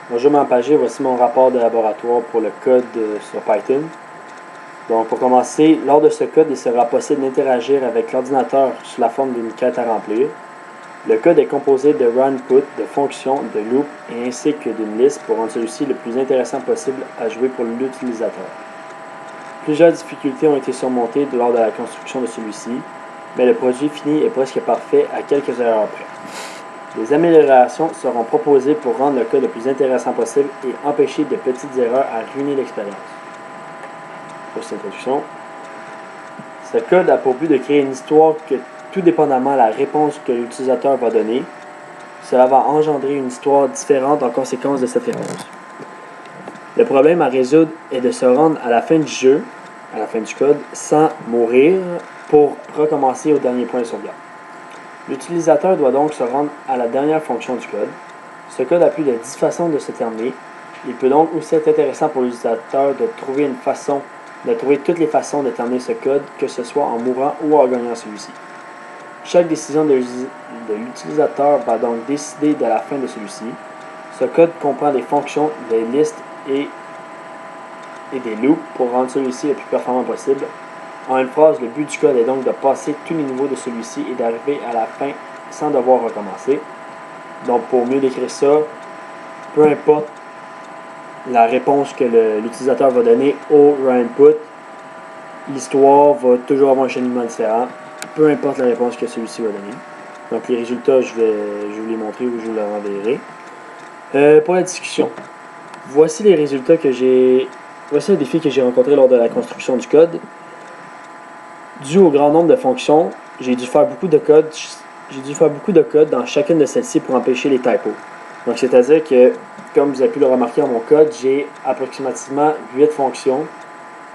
Bonjour Mampagé, voici mon rapport de laboratoire pour le code sur Python. Donc pour commencer, lors de ce code, il sera possible d'interagir avec l'ordinateur sous la forme d'une quête à remplir. Le code est composé de runput, de fonctions, de loop et ainsi que d'une liste pour rendre celui-ci le plus intéressant possible à jouer pour l'utilisateur. Plusieurs difficultés ont été surmontées lors de la construction de celui-ci, mais le produit fini est presque parfait à quelques erreurs près. Des améliorations seront proposées pour rendre le code le plus intéressant possible et empêcher de petites erreurs à ruiner l'expérience. Pour cette introduction, ce code a pour but de créer une histoire que, tout dépendamment de la réponse que l'utilisateur va donner, cela va engendrer une histoire différente en conséquence de cette réponse. Le problème à résoudre est de se rendre à la fin du jeu, à la fin du code, sans mourir pour recommencer au dernier point de sauvegarde. L'utilisateur doit donc se rendre à la dernière fonction du code. Ce code a plus de 10 façons de se terminer. Il peut donc aussi être intéressant pour l'utilisateur de trouver toutes les façons de terminer ce code, que ce soit en mourant ou en gagnant celui-ci. Chaque décision de l'utilisateur va donc décider de la fin de celui-ci. Ce code comprend des fonctions, des listes et des loops pour rendre celui-ci le plus performant possible. En une phrase, le but du code est donc de passer tous les niveaux de celui-ci et d'arriver à la fin sans devoir recommencer. Donc pour mieux décrire ça, peu importe la réponse que l'utilisateur va donner au runput, l'histoire va toujours avoir un cheminement différent, peu importe la réponse que celui-ci va donner. Donc les résultats, je vais vous les montrer ou je vous les renverrai. Pour la discussion, voici les résultats voici un défi que j'ai rencontré lors de la construction du code. Dû au grand nombre de fonctions, j'ai dû faire beaucoup de code dans chacune de celles-ci pour empêcher les typos. Donc, c'est-à-dire que, comme vous avez pu le remarquer dans mon code, j'ai approximativement 8 fonctions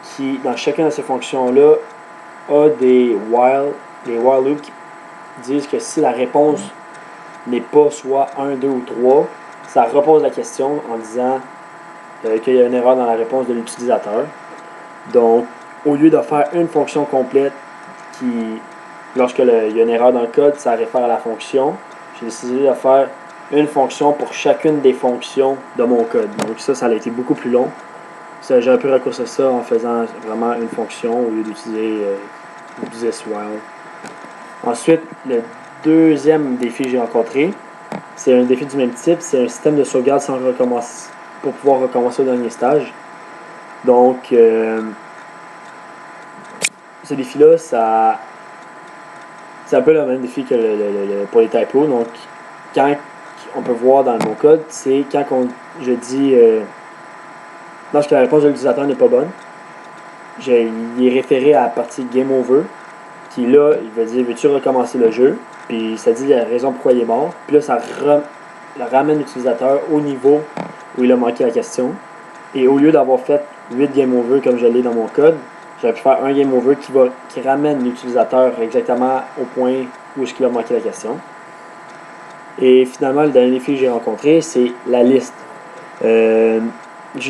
qui, dans chacune de ces fonctions-là, a des while loops qui disent que si la réponse n'est pas soit 1, 2 ou 3, ça repose la question en disant qu'il y a une erreur dans la réponse de l'utilisateur. Donc, au lieu de faire une fonction complète qui, lorsqu'il y a une erreur dans le code, ça réfère à la fonction, j'ai décidé de faire une fonction pour chacune des fonctions de mon code. Donc ça a été beaucoup plus long. J'aurais pu raccourcir ça en faisant vraiment une fonction au lieu d'utiliser this while. Ensuite, le deuxième défi que j'ai rencontré, c'est un défi du même type, c'est un système de sauvegarde pour pouvoir recommencer au dernier stage. Donc, ce défi-là, c'est un peu le même défi que pour les typos. Donc, quand on peut voir dans mon code, c'est quand je dis lorsque la réponse de l'utilisateur n'est pas bonne, il est référé à la partie Game Over, qui là, il va dire veux-tu recommencer le jeu, puis ça dit la raison pourquoi il est mort, puis là, ça ramène l'utilisateur au niveau où il a manqué la question. Et au lieu d'avoir fait 8 Game Over comme je l'ai dans mon code, j'aurais pu faire un Game Over qui ramène l'utilisateur exactement au point où est-ce qu'il a manqué la question. Et finalement, le dernier défi que j'ai rencontré, c'est la liste. J'ai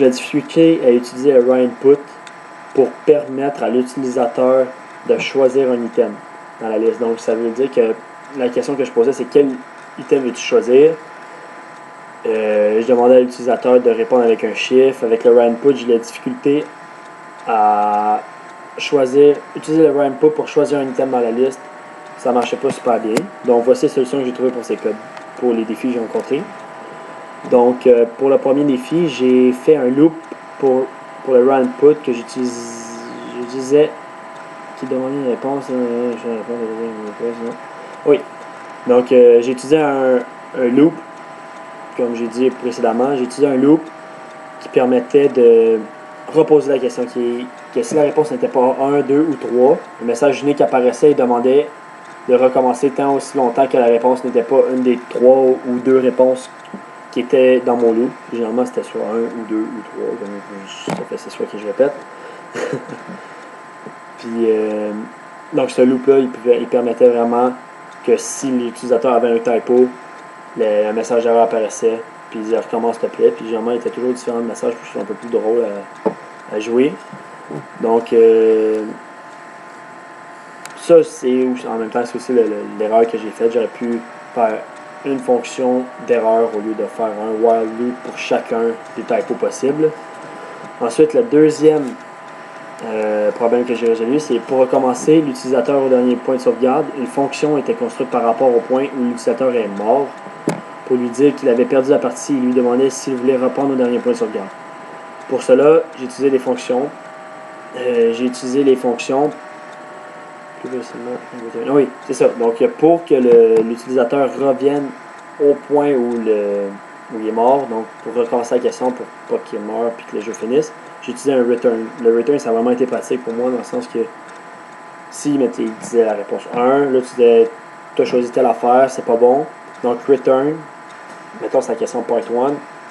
la difficulté à utiliser le runput pour permettre à l'utilisateur de choisir un item dans la liste. Donc, ça veut dire que la question que je posais, c'est quel item veux-tu choisir? Je demandais à l'utilisateur de répondre avec un chiffre. Avec le runput, j'ai la difficulté à utiliser le runput pour choisir un item dans la liste. Ça ne marchait pas super bien. Donc, voici les solutions que j'ai trouvées pour les défis que j'ai rencontrés. Donc, pour le premier défi, j'ai fait un loop pour le runput que j'utilisais qui demandait une réponse. Oui. Donc, j'ai utilisé un loop, comme j'ai dit précédemment. J'ai utilisé un loop qui permettait de reposer la question, que si la réponse n'était pas 1, 2 ou 3, le message unique apparaissait et demandait de recommencer tant aussi longtemps que la réponse n'était pas une des 3 ou 2 réponses qui étaient dans mon loop. Généralement, c'était soit 1 ou 2 ou 3. Ça fait 6 fois que je répète. Puis, donc, ce loop-là, il permettait vraiment que si l'utilisateur avait un typo, le message d'erreur apparaissait, puis il disait recommence s'il te plaît. Puis, généralement, il était toujours différents messages pour que ce soit un peu plus drôle à jouer. Donc, ça, en même temps, c'est aussi l'erreur que j'ai faite. J'aurais pu faire une fonction d'erreur au lieu de faire un while loop pour chacun des typos possibles. Ensuite, le deuxième problème que j'ai résolu, c'est pour recommencer l'utilisateur au dernier point de sauvegarde, une fonction était construite par rapport au point où l'utilisateur est mort. Pour lui dire qu'il avait perdu la partie, il lui demandait s'il voulait reprendre au dernier point de sauvegarde. Pour cela, j'ai utilisé les fonctions. Oui, c'est ça. Donc, pour que l'utilisateur revienne au point où il est mort, donc pour recommencer la question, pour pas qu'il meure puis que le jeu finisse, j'ai utilisé un return. Le return, ça a vraiment été pratique pour moi dans le sens que s'il disait la réponse 1, là tu as choisi telle affaire, c'est pas bon. Donc, return, mettons c'est la question part 1,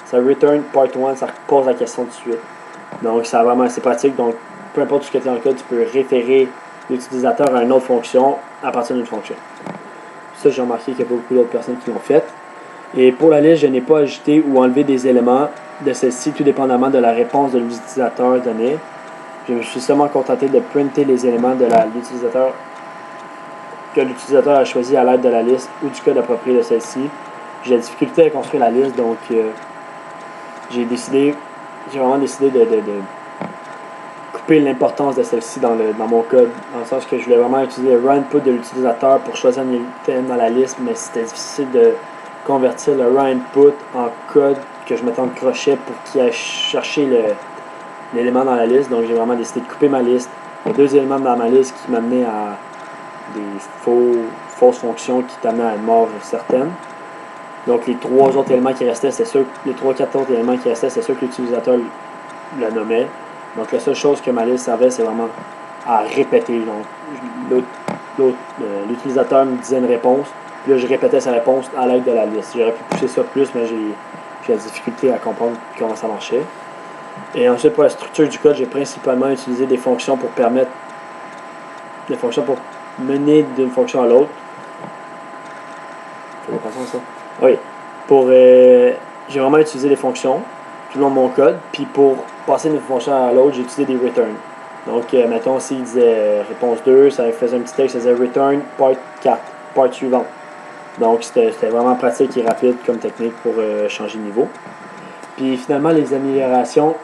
ça return part 1, ça pose la question tout de suite. Donc, ça a vraiment assez pratique. Donc, peu importe ce que tu es dans le code, tu peux référer l'utilisateur à une autre fonction à partir d'une fonction. Ça, j'ai remarqué qu'il y a beaucoup d'autres personnes qui l'ont fait. Et pour la liste, je n'ai pas ajouté ou enlevé des éléments de celle-ci, tout dépendamment de la réponse de l'utilisateur donnée. Je me suis seulement contenté de printer les éléments de l'utilisateur que l'utilisateur a choisi à l'aide de la liste ou du code approprié de celle-ci. J'ai la difficulté à construire la liste, donc j'ai vraiment décidé de couper l'importance de celle-ci dans mon code, dans le sens que je voulais vraiment utiliser le raw input de l'utilisateur pour choisir un item dans la liste, mais c'était difficile de convertir le raw input en code que je mettais en crochet pour qu'il aille chercher l'élément dans la liste. Donc j'ai vraiment décidé de couper ma liste. Il y a 2 éléments dans ma liste qui m'amenaient à des fausses fonctions qui t'amenaient à une mort certaine. Donc les 3 autres éléments qui restaient, c'est sûr, les 3-4 autres éléments qui restaient, c'est sûr que l'utilisateur le nommait. Donc la seule chose que ma liste servait, c'est vraiment à répéter. Donc l'utilisateur me disait une réponse, puis là je répétais sa réponse à l'aide de la liste. J'aurais pu pousser ça plus, mais j'ai la difficulté à comprendre comment ça marchait. Et ensuite, pour la structure du code, j'ai principalement utilisé des fonctions pour mener d'une fonction à l'autre. Ça? Oui. J'ai vraiment utilisé des fonctions tout le long de mon code, puis pour passer d'une fonction à l'autre, j'ai utilisé des returns. Donc, mettons, s'il disait réponse 2, ça faisait un petit texte, ça disait return part 4, part suivante. Donc, c'était vraiment pratique et rapide comme technique pour changer de niveau. Puis finalement, les améliorations.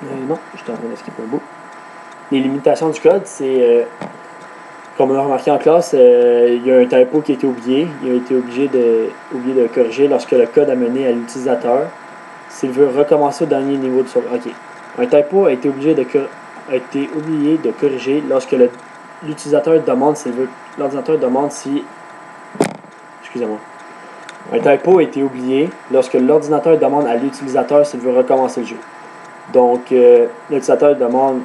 Non, je suis en train de skipper un bout. Les limitations du code, c'est. Comme on a remarqué en classe, il y a un typo qui a été oublié. Il a été oublié de corriger lorsque le code a mené à l'utilisateur s'il veut recommencer au dernier niveau de sauvegarde. OK. Un typo a été oublié de corriger lorsque l'utilisateur demande s'il veut. L'ordinateur demande si. Excusez-moi. Un typo a été oublié lorsque l'ordinateur demande à l'utilisateur s'il veut recommencer le jeu. Donc, l'ordinateur demande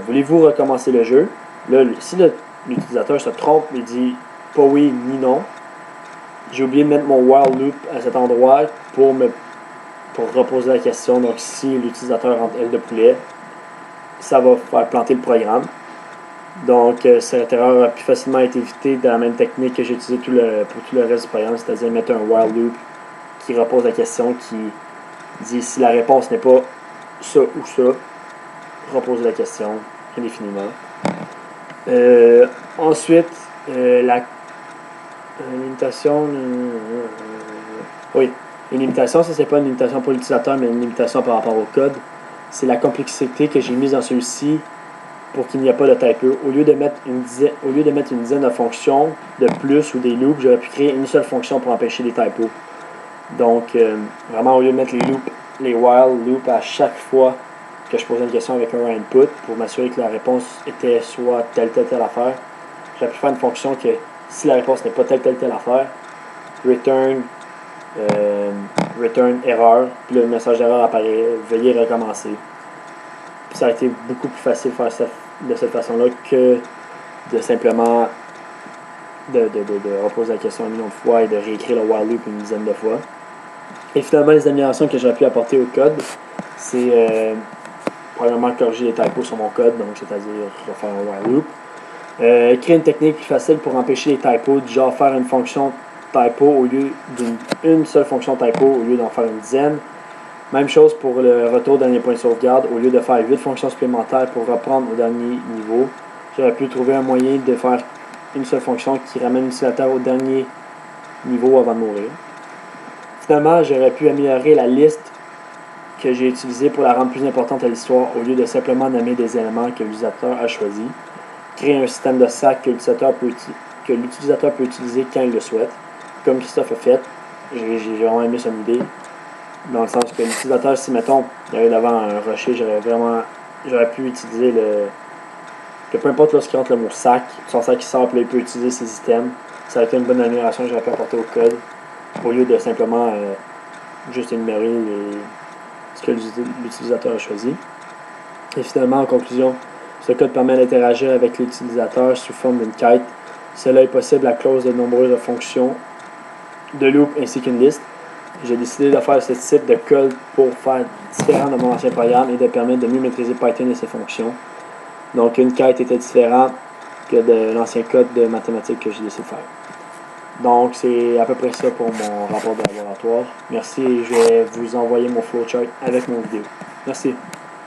voulez-vous recommencer le jeu? Là, si l'utilisateur se trompe, il dit pas oui ni non. J'ai oublié de mettre mon while loop à cet endroit pour reposer la question. Donc, si l'utilisateur rentre aile de poulet, ça va faire planter le programme. Donc, cette erreur a plus facilement été évitée de la même technique que j'ai utilisée pour tout le reste du programme, c'est-à-dire mettre un while loop qui repose la question, qui dit si la réponse n'est pas ça ou ça, reposer la question indéfiniment. Ensuite, la limitation. Oui, une limitation, ça c'est pas une limitation pour l'utilisateur, mais une limitation par rapport au code. C'est la complexité que j'ai mise dans celui-ci pour qu'il n'y ait pas de typo. Au lieu de mettre une dizaine de fonctions de plus ou des loops, j'aurais pu créer une seule fonction pour empêcher les typos. Donc, vraiment, au lieu de mettre les while loops à chaque fois que je posais une question avec un input pour m'assurer que la réponse était soit telle affaire, j'aurais pu faire une fonction que si la réponse n'est pas telle affaire, return erreur, puis le message d'erreur apparaît, veuillez recommencer. Puis ça a été beaucoup plus facile de faire ça de cette façon-là que de simplement de reposer la question un million de fois et de réécrire le while loop une dizaine de fois. Et finalement, les améliorations que j'aurais pu apporter au code, c'est premièrement corriger les typos sur mon code, donc c'est-à-dire refaire un while loop. Créer une technique plus facile pour empêcher les typos, du genre faire une fonction typo au lieu d'une seule fonction typo au lieu d'en faire une dizaine. Même chose pour le retour dernier point de sauvegarde, au lieu de faire 8 fonctions supplémentaires pour reprendre au dernier niveau. J'aurais pu trouver un moyen de faire une seule fonction qui ramène l'utilisateur au dernier niveau avant de mourir. Finalement, j'aurais pu améliorer la liste que j'ai utilisée pour la rendre plus importante à l'histoire au lieu de simplement nommer des éléments que l'utilisateur a choisis. Créer un système de sac que l'utilisateur peut utiliser quand il le souhaite, comme Christophe a fait. J'ai vraiment aimé son idée, dans le sens que l'utilisateur, si mettons, il arrive devant un rocher, j'aurais pu utiliser que peu importe lorsqu'il rentre le mot sac, son sac qui sort, puis là, il peut utiliser ses items. Ça a été une bonne amélioration que j'aurais pu apporter au code, au lieu de simplement juste énumérer ce que l'utilisateur a choisi. Et finalement, en conclusion, ce code permet d'interagir avec l'utilisateur sous forme d'une quête. Cela est possible à cause de nombreuses fonctions de loop ainsi qu'une liste. J'ai décidé de faire ce type de code pour faire différent de mon ancien programme et de permettre de mieux maîtriser Python et ses fonctions. Donc une quête était différente que de l'ancien code de mathématiques que j'ai décidé de faire. Donc c'est à peu près ça pour mon rapport de laboratoire. Merci et je vais vous envoyer mon flowchart avec mon vidéo. Merci.